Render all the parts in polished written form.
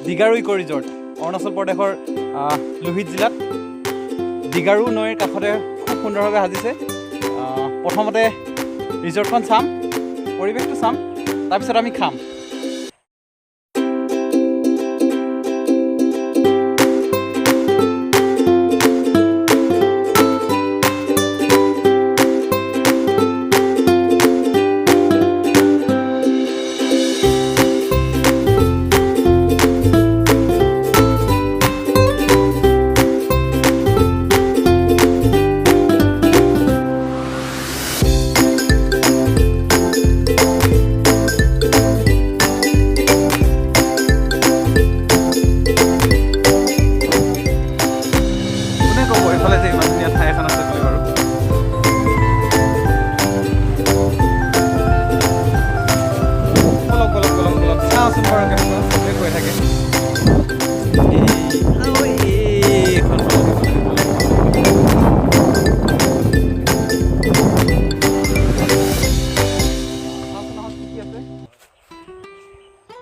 দিগাৰু ইক' resort Arunachal প্ৰদেশৰ লোহিত জিলাত দিগাৰু নৈৰ কাষতে খুব সুন্দৰভাৱে সাজিছে। প্ৰথমতে ৰিজৰ্টখন চাম, পৰিৱেশটো চাম, তাৰপিছত আমি খাম।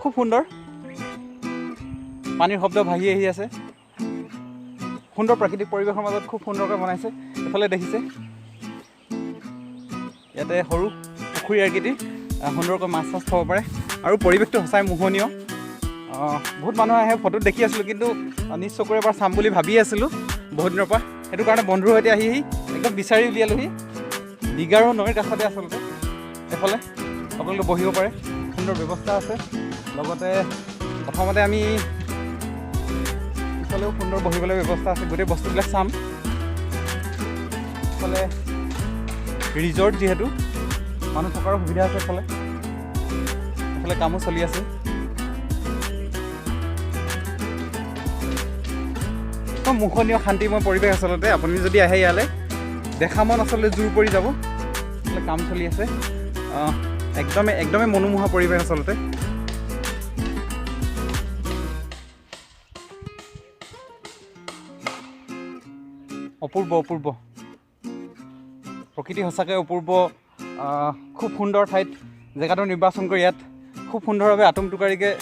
খুব সুন্দৰ পানীৰ শব্দ ভাহি আহি আছে। সুন্দৰ প্ৰাকৃতিক পৰিৱেশৰ মাজত খুব সুন্দৰকৈ বনাইছে। এফালে দেখিছে ইয়াতে সৰু পুখুৰী আকৃতিৰ সুন্দৰকৈ মাছ চাছ খাব পাৰে আৰু পৰিৱেশটো সঁচাই মোহনীয়। বহুত মানুহ আহে, ফটোত দেখি আছিলোঁ, কিন্তু নিজ চকুৰে এবাৰ চাম বুলি ভাবি আছিলোঁ বহুত দিনৰ পৰা। সেইটো কাৰণে বন্ধুৰ সৈতে আহি একদম বিচাৰি উলিয়ালোহি। দিগাৰু নৈৰ কাষতে আচলতে এফালে সকলোকে বহিব পাৰে, সুন্দৰ ব্যৱস্থা আছে। লগতে প্ৰথমতে আমি ইফালেও সুন্দৰ বহিবলৈ ব্যৱস্থা আছে। গোটেই বস্তুবিলাক চাম। ইফালে ৰিজৰ্ট যিহেতু মানুহ থকাৰো সুবিধা আছে। এফালে কামো চলি আছে। মোহনীয় শান্তিময় পৰিৱেশ আচলতে। আপুনি যদি আহে ইয়ালৈ, দেখা মন আচলতে জোৰ পৰি যাব। এফালে কাম চলি আছে। একদমেই মনোমোহা পৰিৱেশ আচলতে। অপূৰ্ব প্ৰকৃতি সঁচাকৈ অপূৰ্ব। খুব সুন্দৰ ঠাইত জেগাটো নিৰ্বাচন কৰি ইয়াত খুব সুন্দৰভাৱে আটোম টোকাৰিকৈ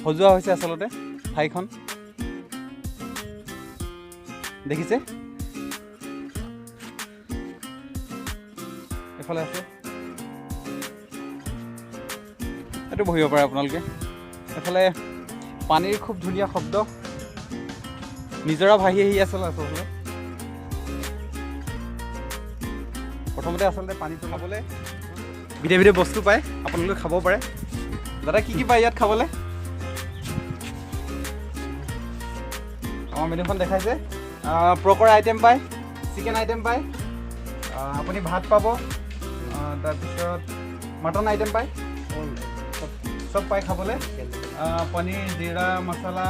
সজোৱা হৈছে আচলতে ঠাইখন। দেখিছে এফালে আছে, এইটো বহিব পাৰে আপোনালোকে। এফালে পানীৰ খুব ধুনীয়া শব্দ, নিজৰা ভাহি আহি আচলতে। প্ৰথমতে আচলতে পানীটো খাবলৈ বিধে বস্তু পায়, আপোনালোকে খাব পাৰে। দাদা কি পায় ইয়াত খাবলৈ? আমাৰ মেনুখন দেখাইছে। পকৰা আইটেম পায়, চিকেন আইটেম পায়, আপুনি ভাত পাব, তাৰপিছত মাটন আইটেম পায়, চব পায় খাবলৈ। পনীৰ, জিৰা, মছলা,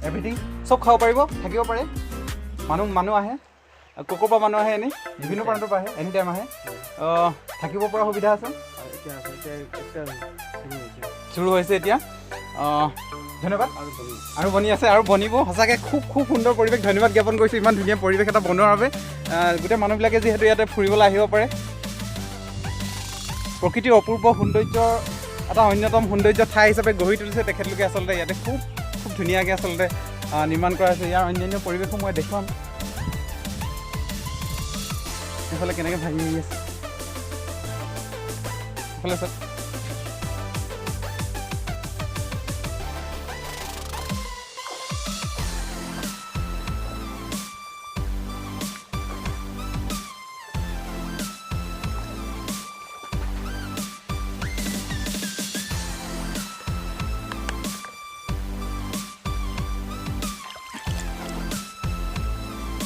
এভৰিথিং চব খাব পাৰিব, থাকিব পাৰে। মানুহ আহে, ক'ৰ পৰা মানুহ আহে, এনেই বিভিন্ন প্ৰান্তৰ পৰা আহে, এনি টাইম আহে। থাকিব পৰা সুবিধা আছে। চুৰু হৈছে এতিয়া। ধন্যবাদ। আৰু বনি আছে আৰু বনিব। সঁচাকৈ খুব সুন্দৰ পৰিৱেশ। ধন্যবাদ জ্ঞাপন কৰিছোঁ ইমান ধুনীয়া পৰিৱেশ এটা বনোৱাৰ বাবে। গোটেই মানুহবিলাকে যিহেতু ইয়াতে ফুৰিবলৈ আহিব পাৰে। প্ৰকৃতিৰ অপূৰ্ব সৌন্দৰ্যৰ এটা অন্যতম সৌন্দৰ্য ঠাই হিচাপে গঢ়ি তুলিছে তেখেতলোকে আচলতে। ইয়াতে খুব ধুনীয়াকৈ আচলতে নিৰ্মাণ কৰা হৈছে। ইয়াৰ অন্যান্য পৰিৱেশো মই দেখুৱাম। সেইফালে কেনেকৈ ভাগি আহি আছে সেইফালে চাওক।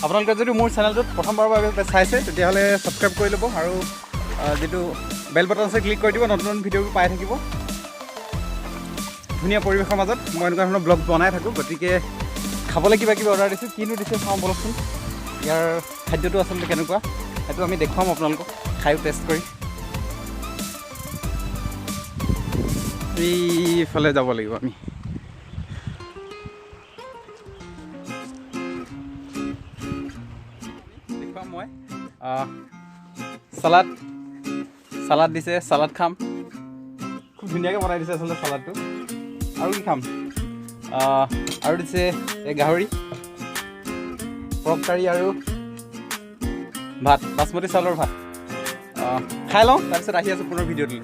আপোনালোকে যদি মোৰ চেনেলটোত প্ৰথমবাৰৰ বাবে চাইছে তেতিয়াহ'লে ছাবস্ক্ৰাইব কৰি ল'ব আৰু যিটো বেল বাটন আছে ক্লিক কৰি দিব। নতুন ভিডিঅ'বোৰ পাই থাকিব। ধুনীয়া পৰিৱেশৰ মাজত মই এনেকুৱা ধৰণৰ ব্লগ বনাই থাকোঁ। গতিকে খাবলৈ কিবা অৰ্ডাৰ দিছোঁ। কিনো দিছে চাওঁ বলকচোন। ইয়াৰ খাদ্যটো আচলতে কেনেকুৱা সেইটো আমি দেখুৱাম আপোনালোকক খায়ো টেষ্ট কৰি। এইফালে যাব লাগিব আমি। দেখুৱাম মই চালাড দিছে। চালাড খাম। খুব ধুনীয়াকৈ বনাই দিছে আচলতে চালাডটো। আৰু কি খাম? আৰু দিছে এই গাহৰি, পৰ্ক কাৰী আৰু ভাত, বাচমতি চাউলৰ ভাত। খাই লওঁ, তাৰপিছত আহি আছোঁ পুনৰ ভিডিঅ'টোলৈ।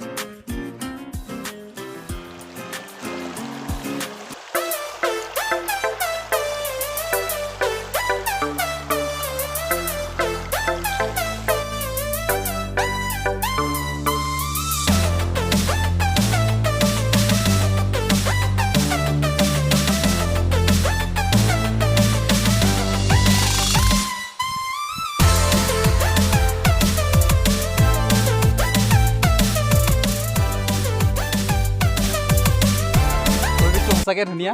সঁচাকৈ ধুনীয়া,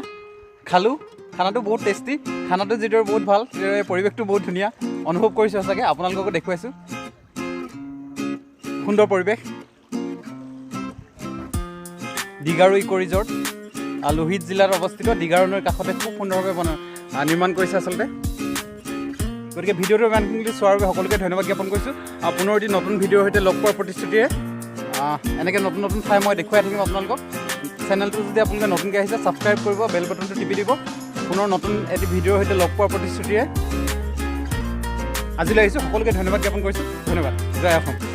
খালোঁ, খানাটো বহুত টেষ্টি, খানাটো যিদৰে বহুত ভাল, সেইদৰে পৰিৱেশটো বহুত ধুনীয়া অনুভৱ কৰিছোঁ। সঁচাকৈ আপোনালোককো দেখুৱাইছোঁ, সুন্দৰ পৰিৱেশ। দীঘাৰু ইক' ৰিজৰ্ট, লোহিত জিলাত অৱস্থিত, দীঘাৰু নৈৰ কাষতে খুব সুন্দৰভাৱে নিৰ্মাণ কৰিছে আচলতে। গতিকে ভিডিঅ'টো ইমানখিনি চোৱাৰ বাবে সকলোকে ধন্যবাদ জ্ঞাপন কৰিছোঁ। পুনৰ এটি নতুন ভিডিঅ'ৰ সৈতে লগ পোৱাৰ প্ৰতিশ্ৰুতিৰে এনেকৈ নতুন নতুন ঠাই মই দেখুৱাই থাকিম আপোনালোকক। চেনেলটো যদি আপোনালোকে নতুনকৈ আহিছে ছাবস্ক্ৰাইব কৰিব, বেল বাটনটো টিপি দিব। পুনৰ নতুন এটি ভিডিঅ'ৰ সৈতে লগ পোৱাৰ প্ৰতিশ্ৰুতিৰে আজিলৈ আহিছোঁ। সকলোকে ধন্যবাদ জ্ঞাপন কৰিছোঁ। ধন্যবাদ। জয় অসম।